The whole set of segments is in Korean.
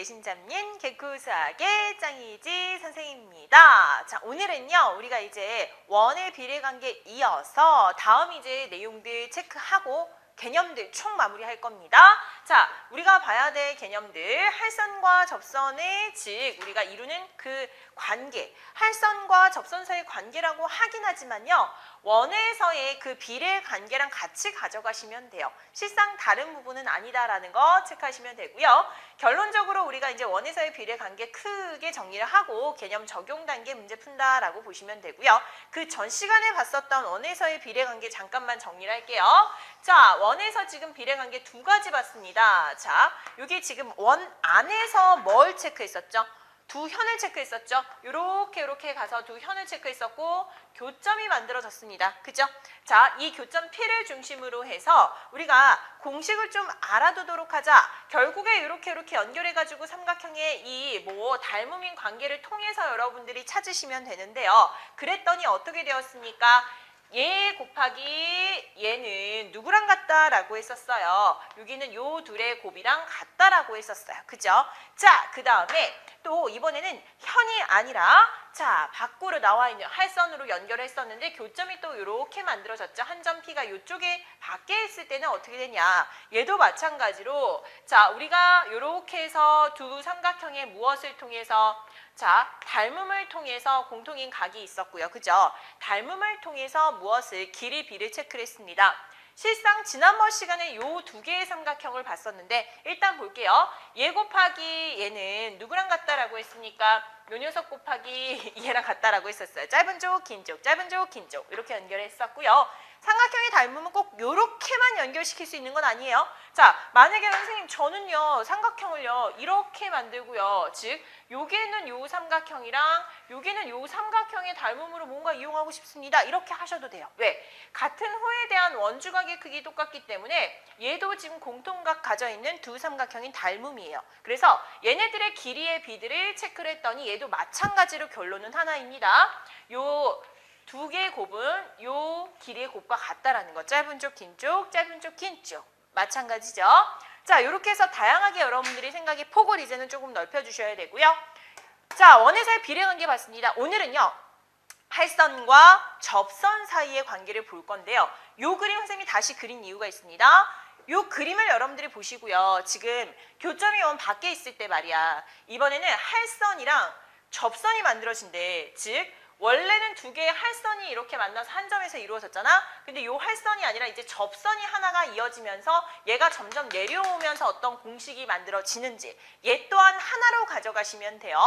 신잡님 개코수학의 짱이지 선생님입니다. 자, 오늘은요 우리가 이제 원의 비례관계 이어서 다음 이제 내용들 체크하고 개념들 총 마무리할 겁니다. 자, 우리가 봐야 될 개념들, 할선과 접선의 즉 우리가 이루는 그 관계, 할선과 접선 사이의 관계라고 하긴 하지만요. 원에서의 그 비례 관계랑 같이 가져가시면 돼요. 실상 다른 부분은 아니다라는 거 체크하시면 되고요. 결론적으로 우리가 이제 원에서의 비례 관계 크게 정리를 하고 개념 적용 단계 문제 푼다라고 보시면 되고요. 그 전 시간에 봤었던 원에서의 비례 관계 잠깐만 정리를 할게요. 자, 원에서 지금 비례 관계 두 가지 봤습니다. 자, 여기 지금 원 안에서 뭘 체크했었죠? 두 현을 체크했었죠. 요렇게 가서 두 현을 체크했었고 교점이 만들어졌습니다. 그죠? 자, 이 교점 P를 중심으로 해서 우리가 공식을 좀 알아두도록 하자. 결국에 이렇게 연결해가지고 삼각형의 이 닮음인 관계를 통해서 여러분들이 찾으시면 되는데요. 그랬더니 어떻게 되었습니까? 얘 곱하기 얘는 누구랑 같다라고 했었어요. 여기는 요 둘의 곱이랑 같다라고 했었어요. 그죠? 자, 그 다음에 또 이번에는 현이 아니라 자, 밖으로 나와 있는 할선으로 연결했었는데 교점이 또 이렇게 만들어졌죠. 한 점 P가 이쪽에 밖에 있을 때는 어떻게 되냐. 얘도 마찬가지로 자, 우리가 이렇게 해서 두 삼각형의 무엇을 통해서 자, 닮음을 통해서 공통인 각이 있었고요. 그죠? 닮음을 통해서 무엇을 길이 B를 체크를 했습니다. 실상 지난번 시간에 요 두 개의 삼각형을 봤었는데 일단 볼게요. 얘 곱하기 얘는 누구랑 같다라고 했습니까? 요 녀석 곱하기 얘랑 같다라고 했었어요. 짧은 쪽, 긴 쪽, 짧은 쪽, 긴 쪽 이렇게 연결했었고요. 삼각형의 닮음은 꼭 요렇게만 연결시킬 수 있는 건 아니에요. 자, 만약에 선생님 저는요 삼각형을요 이렇게 만들고요. 즉 여기는 요 삼각형이랑 여기는 요 삼각형의 닮음으로 뭔가 이용하고 싶습니다. 이렇게 하셔도 돼요. 왜? 같은 호에 대한 원주각의 크기 똑같기 때문에 얘도 지금 공통각 가져있는 두 삼각형인 닮음이에요. 그래서 얘네들의 길이의 비들을 체크를 했더니 얘도 마찬가지로 결론은 하나입니다. 요 두 개의 곱은 요 길이의 곱과 같다라는 거. 짧은 쪽, 긴 쪽, 짧은 쪽, 긴 쪽. 마찬가지죠. 자, 이렇게 해서 다양하게 여러분들이 생각의 폭을 이제는 조금 넓혀주셔야 되고요. 자, 원에서의 비례관계 봤습니다. 오늘은요. 할선과 접선 사이의 관계를 볼 건데요. 요 그림 선생님이 다시 그린 이유가 있습니다. 요 그림을 여러분들이 보시고요. 지금 교점이 원 밖에 있을 때 말이야. 이번에는 할선이랑 접선이 만들어진대. 즉 원래는 두 개의 할선이 이렇게 만나서 한 점에서 이루어졌잖아. 근데 이 할선이 아니라 이제 접선이 하나가 이어지면서 얘가 점점 내려오면서 어떤 공식이 만들어지는지 얘 또한 하나로 가져가시면 돼요.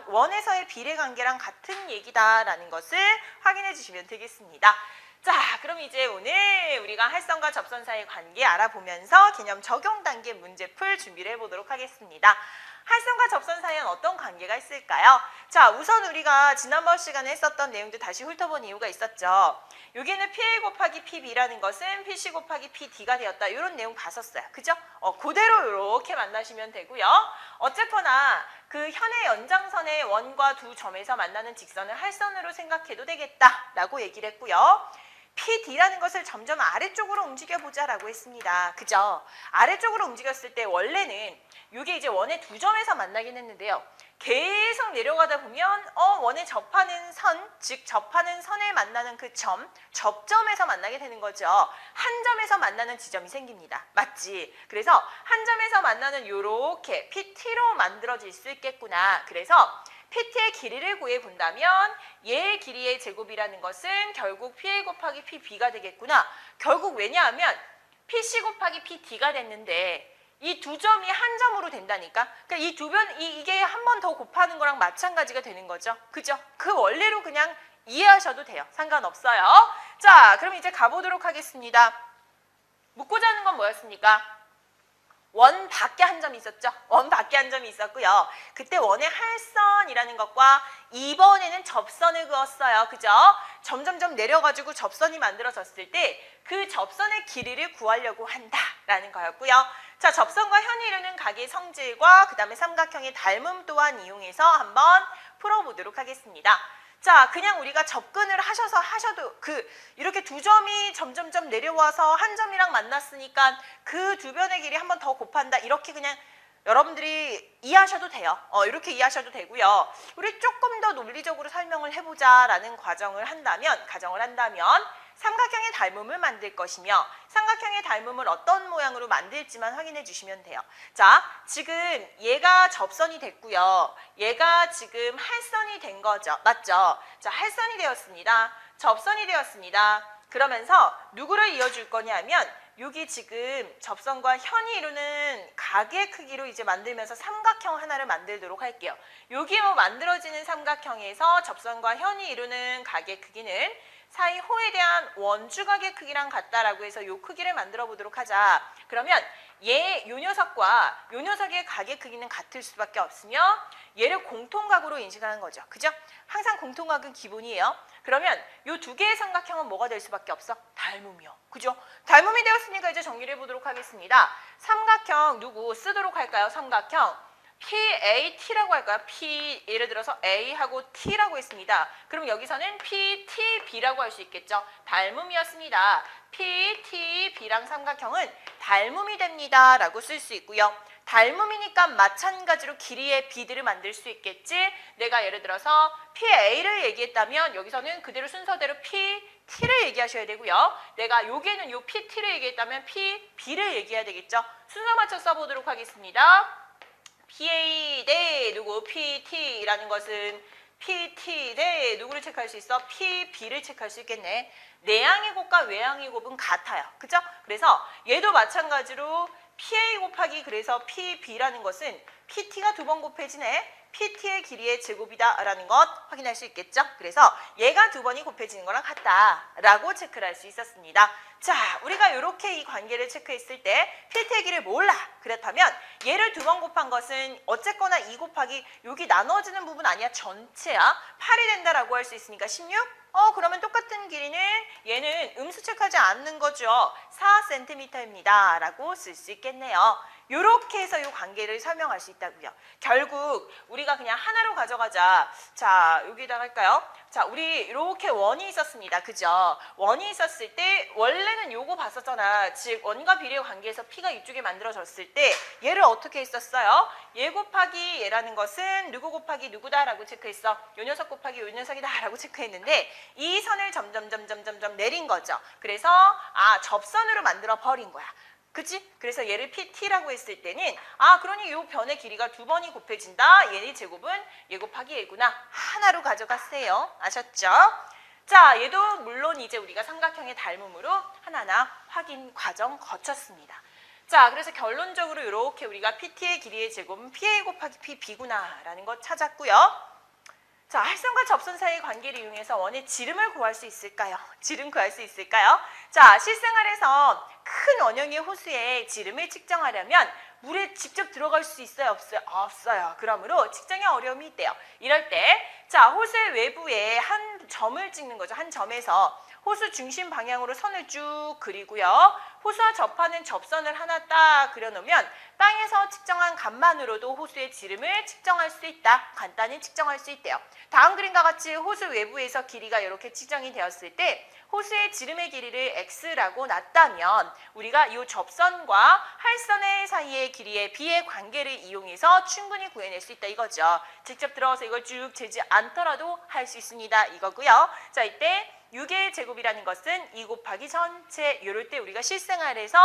원에서의 비례관계랑 같은 얘기다라는 것을 확인해 주시면 되겠습니다. 자, 그럼 이제 오늘 우리가 할선과 접선 사이의 관계 알아보면서 개념 적용 단계 문제 풀 준비를 해보도록 하겠습니다. 할선과 접선 사이에는 어떤 관계가 있을까요? 자, 우선 우리가 지난번 시간에 했었던 내용들 다시 훑어본 이유가 있었죠. 여기는 PA 곱하기 PB라는 것은 PC 곱하기 PD가 되었다. 이런 내용 봤었어요. 그죠? 그대로 이렇게 만나시면 되고요. 어쨌거나 그 현의 연장선의 원과 두 점에서 만나는 직선을 할선으로 생각해도 되겠다라고 얘기를 했고요. PD라는 것을 점점 아래쪽으로 움직여보자라고 했습니다. 그죠? 아래쪽으로 움직였을 때 원래는 이게 이제 원의 두 점에서 만나긴 했는데요. 계속 내려가다 보면 원에 접하는 선, 즉 접하는 선에 만나는 그 점, 접점에서 만나게 되는 거죠. 한 점에서 만나는 지점이 생깁니다. 맞지? 그래서 한 점에서 만나는 요렇게 PT로 만들어질 수 있겠구나. 그래서 PT의 길이를 구해본다면 얘의 길이의 제곱이라는 것은 결국 PA 곱하기 PB가 되겠구나. 결국 왜냐하면 PC 곱하기 PD가 됐는데 이 두 점이 한 점으로 된다니까. 그러니까 이 두 변, 이게 한 번 더 곱하는 거랑 마찬가지가 되는 거죠. 그죠? 그 원리로 그냥 이해하셔도 돼요. 상관없어요. 자, 그럼 이제 가보도록 하겠습니다. 묻고자 하는 건 뭐였습니까? 원 밖에 한 점이 있었죠. 원 밖에 한 점이 있었고요. 그때 원의 할선이라는 것과 이번에는 접선을 그었어요. 그죠? 점점점 내려가지고 접선이 만들어졌을 때 그 접선의 길이를 구하려고 한다라는 거였고요. 자, 접선과 현이 이루는 각의 성질과 그 다음에 삼각형의 닮음 또한 이용해서 한번 풀어보도록 하겠습니다. 자, 그냥 우리가 접근을 하셔도 이렇게 두 점이 점점점 내려와서 한 점이랑 만났으니까 그 두 변의 길이 한 번 더 곱한다. 이렇게 그냥 여러분들이 이해하셔도 돼요. 이렇게 이해하셔도 되고요. 우리 조금 더 논리적으로 설명을 해보자라는 가정을 한다면 삼각형의 닮음을 만들 것이며 삼각형의 닮음을 어떤 모양으로 만들지만 확인해 주시면 돼요. 자, 지금 얘가 접선이 됐고요. 얘가 지금 할선이 된 거죠. 맞죠? 자, 할선이 되었습니다. 접선이 되었습니다. 그러면서 누구를 이어줄 거냐면 여기 지금 접선과 현이 이루는 각의 크기로 이제 만들면서 삼각형 하나를 만들도록 할게요. 여기 만들어지는 삼각형에서 접선과 현이 이루는 각의 크기는 사이 호에 대한 원주각의 크기랑 같다라고 해서 요 크기를 만들어 보도록 하자. 그러면 요 녀석과 요 녀석의 각의 크기는 같을 수밖에 없으며 얘를 공통각으로 인식하는 거죠. 그죠? 항상 공통각은 기본이에요. 그러면 요 두 개의 삼각형은 뭐가 될 수밖에 없어? 닮음이요. 그죠? 닮음이 되었으니까 이제 정리를 해보도록 하겠습니다. 삼각형 누구 쓰도록 할까요? 삼각형 PAT라고 할까요? P 예를 들어서 A하고 T라고 했습니다. 그럼 여기서는 PTB라고 할 수 있겠죠. 닮음이었습니다. PTB랑 삼각형은 닮음이 됩니다. 라고 쓸 수 있고요. 닮음이니까 마찬가지로 길이의 B들을 만들 수 있겠지. 내가 예를 들어서 PA를 얘기했다면 여기서는 그대로 순서대로 PT를 얘기하셔야 되고요. 내가 여기에는 요 PT를 얘기했다면 PB를 얘기해야 되겠죠. 순서 맞춰 써보도록 하겠습니다. PA 대 누구 PT라는 것은 PT 대 누구를 체크할 수 있어? PB를 체크할 수 있겠네. 내항의 곱과 외항의 곱은 같아요. 그죠? 그래서 얘도 마찬가지로 PA 곱하기 그래서 PB라는 것은 PT가 두 번 곱해지네. PT의 길이의 제곱이다 라는 것 확인할 수 있겠죠? 그래서 얘가 두 번이 곱해지는 거랑 같다라고 체크를 할 수 있었습니다. 자, 우리가 이렇게 이 관계를 체크했을 때 PT의 길이를 몰라. 그렇다면 얘를 두 번 곱한 것은 어쨌거나 2 곱하기 여기 나눠지는 부분 아니야. 전체야. 8이 된다라고 할 수 있으니까 16? 그러면 똑같은 길이는 얘는 음수 체크하지 않는 거죠. 4cm입니다. 라고 쓸 수 있겠네요. 이렇게 해서 이 관계를 설명할 수 있다고요. 결국 우리가 그냥 하나로 가져가자. 자, 여기다가 할까요? 자, 우리 이렇게 원이 있었습니다. 그죠? 원이 있었을 때 원래는 요거 봤었잖아. 즉 원과 비례의 관계에서 P가 이쪽에 만들어졌을 때 얘를 어떻게 했었어요? 얘 곱하기 얘라는 것은 누구 곱하기 누구다라고 체크했어. 요 녀석 곱하기 요 녀석이다라고 체크했는데 이 선을 점점 내린 거죠. 그래서 접선으로 만들어 버린 거야. 그치? 그래서 얘를 PT라고 했을 때는 그러니 요 변의 길이가 두 번이 곱해진다. 얘의 제곱은 얘 곱하기 얘구나. 하나로 가져갔어요. 아셨죠? 자, 얘도 물론 이제 우리가 삼각형의 닮음으로 하나하나 확인 과정 거쳤습니다. 자, 그래서 결론적으로 이렇게 우리가 PT의 길이의 제곱은 PA 곱하기 PB구나 라는 거 찾았고요. 자, 할선과 접선 사이의 관계를 이용해서 원의 지름을 구할 수 있을까요? 지름 구할 수 있을까요? 자, 실생활에서 큰 원형의 호수의 지름을 측정하려면 물에 직접 들어갈 수 있어요? 없어요? 없어요. 그러므로 측정에 어려움이 있대요. 이럴 때, 자, 호수의 외부에 한 점을 찍는 거죠. 한 점에서 호수 중심 방향으로 선을 쭉 그리고요. 호수와 접하는 접선을 하나 딱 그려놓으면 땅에서 측정한 값만으로도 호수의 지름을 측정할 수 있다. 간단히 측정할 수 있대요. 다음 그림과 같이 호수 외부에서 길이가 이렇게 측정이 되었을 때 호수의 지름의 길이를 x라고 놨다면 우리가 이 접선과 할선의 사이의 길이의 b의 관계를 이용해서 충분히 구해낼 수 있다 이거죠. 직접 들어가서 이걸 쭉 재지 않더라도 할 수 있습니다. 이거고요. 자, 이때 6의 제곱이라는 것은 2 곱하기 전체 이럴 때 우리가 실생활에서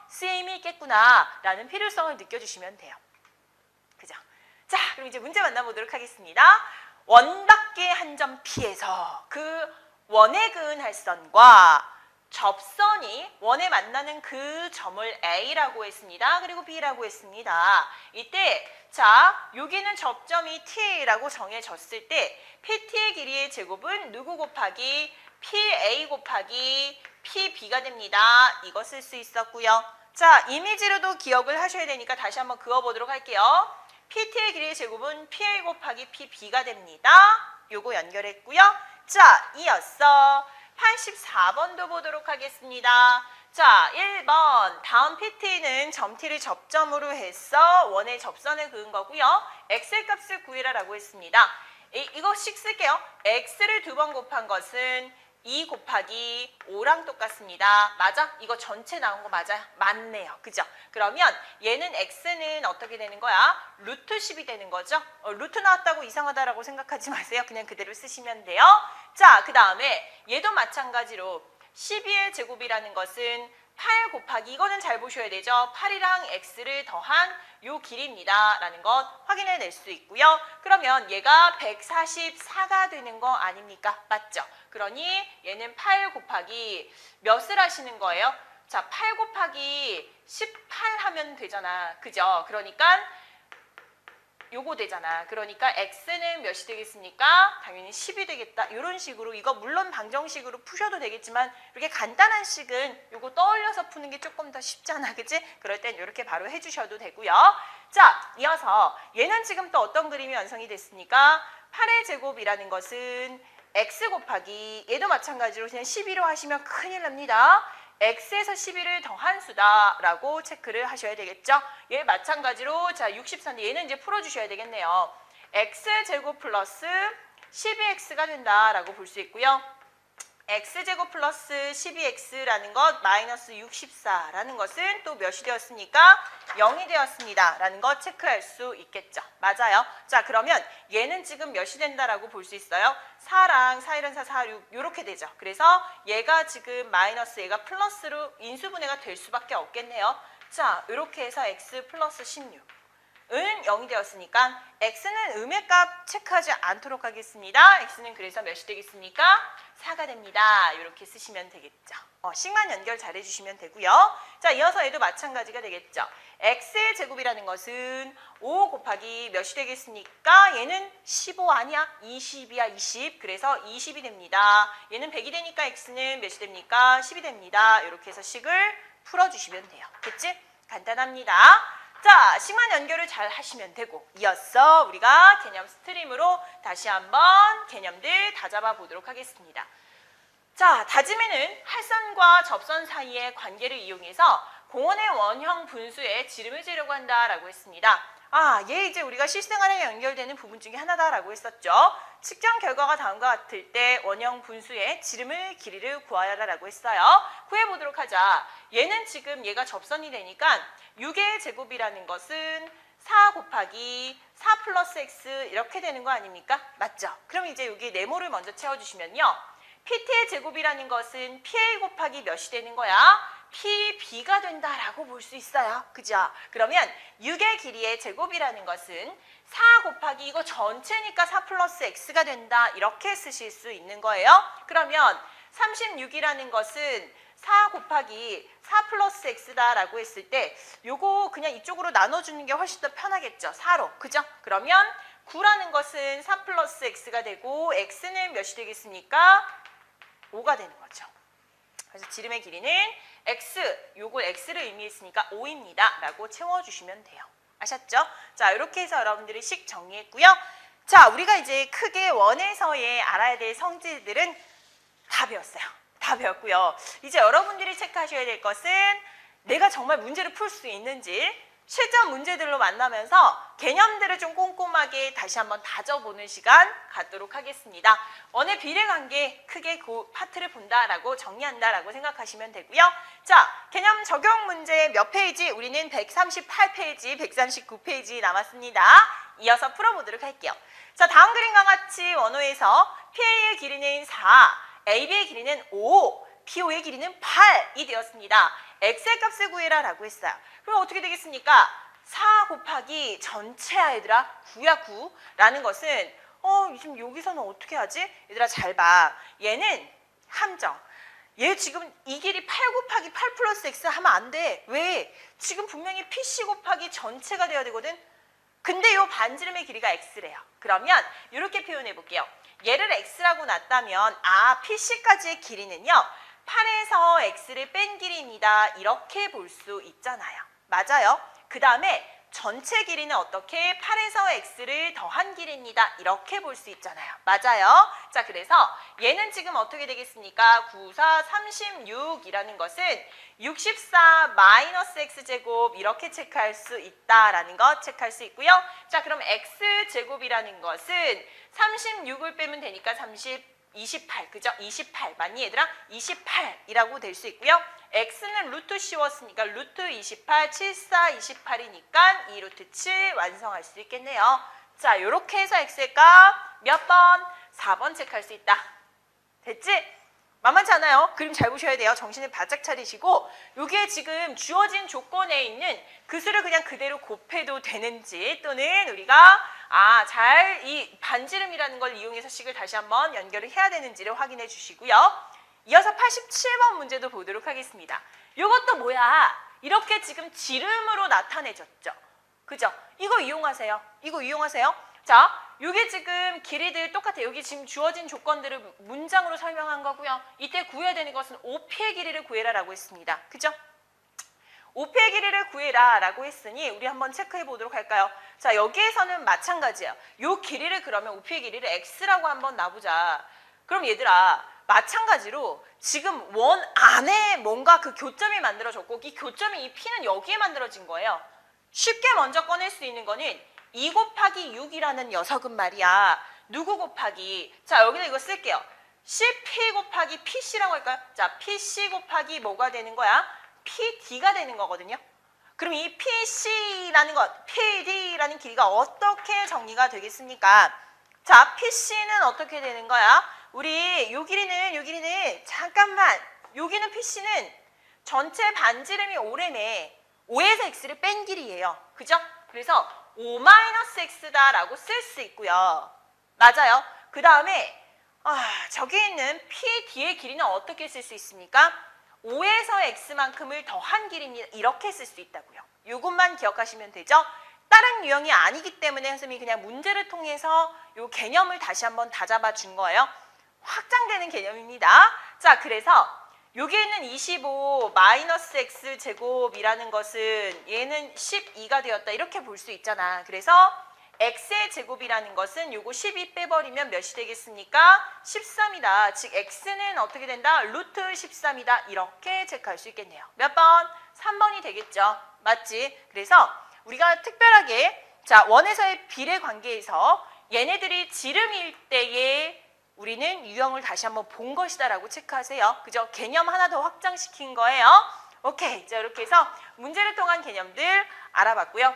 쓰임이 있겠구나 라는 필요성을 느껴주시면 돼요. 그죠? 자, 그럼 이제 문제 만나보도록 하겠습니다. 원밖의 한 점 P에서 그 원에 그은 할선과 접선이 원에 만나는 그 점을 A라고 했습니다. 그리고 B라고 했습니다. 이때 자, 여기는 접점이 T라고 정해졌을 때 PT의 길이의 제곱은 누구 곱하기 PA 곱하기 PB가 됩니다. 이거 쓸 수 있었고요. 자, 이미지로도 기억을 하셔야 되니까 다시 한번 그어보도록 할게요. PT의 길이의 제곱은 PA 곱하기 PB가 됩니다. 요거 연결했고요. 자, 이어서 84번도 보도록 하겠습니다. 자, 1번 다음 PT는 점 T를 접점으로 해서 원의 접선을 그은 거고요. X의 값을 구해라 라고 했습니다. 이거씩 쓸게요. X를 두 번 곱한 것은 2 곱하기 5랑 똑같습니다. 맞아? 이거 전체 나온 거 맞아요? 맞네요. 그죠? 그러면 얘는 x는 어떻게 되는 거야? 루트 10이 되는 거죠? 루트 나왔다고 이상하다라고 생각하지 마세요. 그냥 그대로 쓰시면 돼요. 자, 그 다음에 얘도 마찬가지로 12의 제곱이라는 것은 8 곱하기 이거는 잘 보셔야 되죠. 8이랑 x를 더한 요 길이입니다. 라는 것 확인해 낼 수 있고요. 그러면 얘가 144가 되는 거 아닙니까? 맞죠? 그러니 얘는 8 곱하기 몇을 하시는 거예요? 자, 8 곱하기 18 하면 되잖아. 그죠? 그러니까 요거 되잖아. 그러니까 x는 몇이 되겠습니까? 당연히 10이 되겠다. 이런 식으로 이거 물론 방정식으로 푸셔도 되겠지만 이렇게 간단한 식은 요거 떠올려서 푸는 게 조금 더 쉽잖아. 그치? 그럴 땐 이렇게 바로 해주셔도 되고요. 자, 이어서 얘는 지금 또 어떤 그림이 완성이 됐습니까? 8의 제곱이라는 것은 x 곱하기 얘도 마찬가지로 그냥 12로 하시면 큰일 납니다. x에서 12를 더한 수다라고 체크를 하셔야 되겠죠. 얘 마찬가지로 자 64인데 얘는 이제 풀어주셔야 되겠네요. x제곱 플러스 12x가 된다라고 볼 수 있고요. x제곱 플러스 12x라는 것 마이너스 64라는 것은 또 몇이 되었습니까? 0이 되었습니다. 라는 것 체크할 수 있겠죠. 맞아요. 자, 그러면 얘는 지금 몇이 된다라고 볼 수 있어요? 4랑 4, 1은 4, 4, 6 이렇게 되죠. 그래서 얘가 지금 마이너스 얘가 플러스로 인수분해가 될 수밖에 없겠네요. 자, 이렇게 해서 x 플러스 16. 은 0이 되었으니까 x는 음의 값 체크하지 않도록 하겠습니다. x는 그래서 몇이 되겠습니까? 4가 됩니다. 이렇게 쓰시면 되겠죠. 식만 연결 잘 해주시면 되고요. 자, 이어서 얘도 마찬가지가 되겠죠. x의 제곱이라는 것은 5 곱하기 몇이 되겠습니까? 얘는 15 아니야? 20이야, 20. 그래서 20이 됩니다. 얘는 100이 되니까 x는 몇이 됩니까? 10이 됩니다. 이렇게 해서 식을 풀어주시면 돼요. 됐지? 간단합니다. 자, 식만 연결을 잘 하시면 되고 이어서 우리가 개념 스트림으로 다시 한번 개념들 다잡아 보도록 하겠습니다. 자, 다짐에는 할선과 접선 사이의 관계를 이용해서 공원의 원형 분수에 지름을 재려고 한다라고 했습니다. 아, 얘 이제 우리가 실생활에 연결되는 부분 중에 하나다라고 했었죠. 측정 결과가 다음과 같을 때 원형 분수의 지름을 길이를 구하여라라고 했어요. 구해보도록 하자. 얘는 지금 얘가 접선이 되니까 6의 제곱이라는 것은 4 곱하기 4 플러스 x 이렇게 되는 거 아닙니까? 맞죠? 그럼 이제 여기 네모를 먼저 채워주시면요. pt의 제곱이라는 것은 pa 곱하기 몇이 되는 거야? pb가 된다라고 볼 수 있어요. 그죠? 그러면 6의 길이의 제곱이라는 것은 4 곱하기 이거 전체니까 4 플러스 x가 된다. 이렇게 쓰실 수 있는 거예요. 그러면 36이라는 것은 4 곱하기 4 플러스 x다라고 했을 때 요거 그냥 이쪽으로 나눠주는 게 훨씬 더 편하겠죠. 4로. 그죠? 그러면 9라는 것은 4 플러스 x가 되고 x는 몇이 되겠습니까? 5가 되는 거죠. 그래서 지름의 길이는 x, 요걸 x를 의미했으니까 5입니다. 라고 채워주시면 돼요. 아셨죠? 자, 이렇게 해서 여러분들이 식 정리했고요. 자, 우리가 이제 크게 원에서의 알아야 될 성질들은 다 배웠어요. 다 배웠고요. 이제 여러분들이 체크하셔야 될 것은 내가 정말 문제를 풀 수 있는지 실전 문제들로 만나면서 개념들을 좀 꼼꼼하게 다시 한번 다져보는 시간 갖도록 하겠습니다. 원의 비례관계 크게 그 파트를 본다라고 정리한다라고 생각하시면 되고요. 자, 개념 적용 문제 몇 페이지? 우리는 138페이지, 139페이지 남았습니다. 이어서 풀어보도록 할게요. 자, 다음 그림과 같이 원호에서 PA의 길이는 4, AB의 길이는 5, PO의 길이는 8이 되었습니다. x의 값을 구해라 라고 했어요. 그럼 어떻게 되겠습니까? 4 곱하기 전체야 얘들아 9야 9 라는 것은 지금 여기서는 어떻게 하지? 얘들아 잘 봐. 얘는 함정. 얘 지금 이 길이 8 곱하기 8 플러스 x 하면 안 돼. 왜? 지금 분명히 PC 곱하기 전체가 돼야 되거든. 근데 요 반지름의 길이가 x래요. 그러면 이렇게 표현해 볼게요. 얘를 x라고 놨다면 PC까지의 길이는요. 8에서 x를 뺀 길이입니다. 이렇게 볼 수 있잖아요. 맞아요? 그 다음에 전체 길이는 어떻게? 8에서 x를 더한 길이입니다. 이렇게 볼 수 있잖아요. 맞아요? 자, 그래서 얘는 지금 어떻게 되겠습니까? 9, 4, 36이라는 것은 64 마이너스 x제곱 이렇게 체크할 수 있다라는 것 체크할 수 있고요. 자, 그럼 x제곱이라는 것은 36을 빼면 되니까 38 28, 그죠? 28, 맞니 얘들아? 28이라고 될 수 있고요. x는 루트 씌웠으니까 루트 28, 74, 28이니까 2 루트 7 완성할 수 있겠네요. 자, 요렇게 해서 x의 값 몇 번? 4번 체크할 수 있다. 됐지? 만만치 않아요. 그림 잘 보셔야 돼요. 정신을 바짝 차리시고 여기에 지금 주어진 조건에 있는 그 수를 그냥 그대로 곱해도 되는지 또는 우리가 잘 이 반지름이라는 걸 이용해서 식을 다시 한번 연결을 해야 되는지를 확인해 주시고요. 이어서 87번 문제도 보도록 하겠습니다. 이것도 뭐야? 이렇게 지금 지름으로 나타내졌죠. 그죠? 이거 이용하세요. 이거 이용하세요. 자, 이게 지금 길이들 똑같아요. 여기 지금 주어진 조건들을 문장으로 설명한 거고요. 이때 구해야 되는 것은 OP의 길이를 구해라라고 했습니다. 그죠? OP의 길이를 구해라라고 했으니 우리 한번 체크해 보도록 할까요? 자, 여기에서는 마찬가지예요. 이 길이를 그러면 OP의 길이를 X라고 한번 놔보자. 그럼 얘들아, 마찬가지로 지금 원 안에 뭔가 그 교점이 만들어졌고 이 교점이 이 P는 여기에 만들어진 거예요. 쉽게 먼저 꺼낼 수 있는 거는 2 곱하기 6이라는 녀석은 말이야. 누구 곱하기? 자, 여기다 이거 쓸게요. CP 곱하기 PC라고 할까요? 자, PC 곱하기 뭐가 되는 거야? PD가 되는 거거든요. 그럼 이 PC라는 것, PD라는 길이가 어떻게 정리가 되겠습니까? 자, PC는 어떻게 되는 거야? 우리 요 길이는 잠깐만. 여기는 PC는 전체 반지름이 5래매. 5에서 x를 뺀 길이에요. 그죠? 그래서 5-x다라고 쓸 수 있고요. 맞아요. 그 다음에 저기 있는 PD의 길이는 어떻게 쓸 수 있습니까? 5에서 x만큼을 더한 길이입니다. 이렇게 쓸 수 있다고요. 이것만 기억하시면 되죠. 다른 유형이 아니기 때문에 선생님이 그냥 문제를 통해서 이 개념을 다시 한번 다잡아 준 거예요. 확장되는 개념입니다. 자, 그래서 여기 있는 25 마이너스 x 제곱이라는 것은 얘는 12가 되었다. 이렇게 볼 수 있잖아. 그래서 x의 제곱이라는 것은 요거 12 빼버리면 몇이 되겠습니까? 13이다. 즉 x는 어떻게 된다? 루트 13이다. 이렇게 체크할 수 있겠네요. 몇 번? 3번이 되겠죠. 맞지? 그래서 우리가 특별하게 자, 원에서의 비례 관계에서 얘네들이 지름일 때에 우리는 유형을 다시 한번 본 것이다라고 체크하세요. 그죠? 개념 하나 더 확장시킨 거예요. 오케이. 자, 이렇게 해서 문제를 통한 개념들 알아봤고요.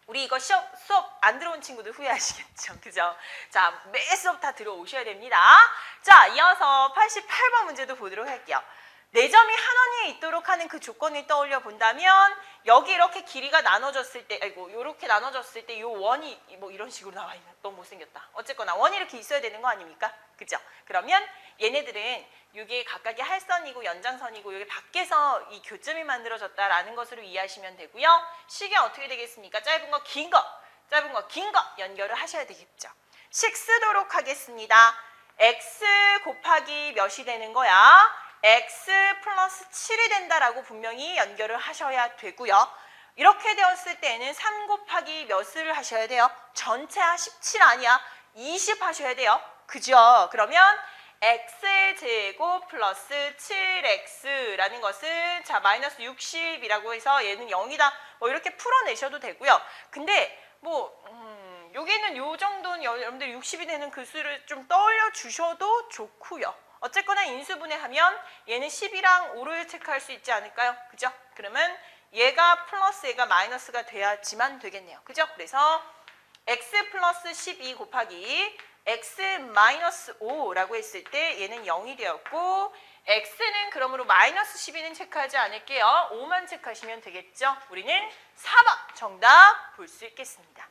우리 이거 수업 안 들어온 친구들 후회하시겠죠. 그죠? 자, 매 수업 다 들어오셔야 됩니다. 자, 이어서 88번 문제도 보도록 할게요. 4점이 한 원위에 있도록 하는 그 조건을 떠올려 본다면 여기 이렇게 길이가 나눠졌을 때 이렇게 나눠졌을 때 이 원이 뭐 이런 식으로 나와 있는 너무 못생겼다. 어쨌거나 원이 이렇게 있어야 되는 거 아닙니까? 그죠? 그러면 얘네들은 이게 각각의 할선이고 연장선이고 여기 밖에서 이 교점이 만들어졌다라는 것으로 이해하시면 되고요. 식이 어떻게 되겠습니까? 짧은 거, 긴 거, 짧은 거, 긴 거 연결을 하셔야 되겠죠. 식 쓰도록 하겠습니다. x 곱하기 몇이 되는 거야? x 플러스 7이 된다라고 분명히 연결을 하셔야 되고요. 이렇게 되었을 때는 3 곱하기 몇을 하셔야 돼요? 전체하 17 아니야. 20 하셔야 돼요. 그죠? 그러면 x의 제곱 플러스 7x라는 것은 자 마이너스 60이라고 해서 얘는 0이다. 뭐 이렇게 풀어내셔도 되고요. 근데 뭐 여기는 요 정도는 여러분들 60이 되는 그 수를 좀 떠올려 주셔도 좋고요. 어쨌거나 인수분해하면 얘는 10이랑 5를 체크할 수 있지 않을까요? 그죠? 그러면 얘가 플러스 얘가 마이너스가 돼야지만 되겠네요. 그죠? 그래서 x 플러스 12 곱하기 x 마이너스 5라고 했을 때 얘는 0이 되었고 x는 그러므로 마이너스 12는 체크하지 않을게요. 5만 체크하시면 되겠죠? 우리는 4번 정답 볼 수 있겠습니다.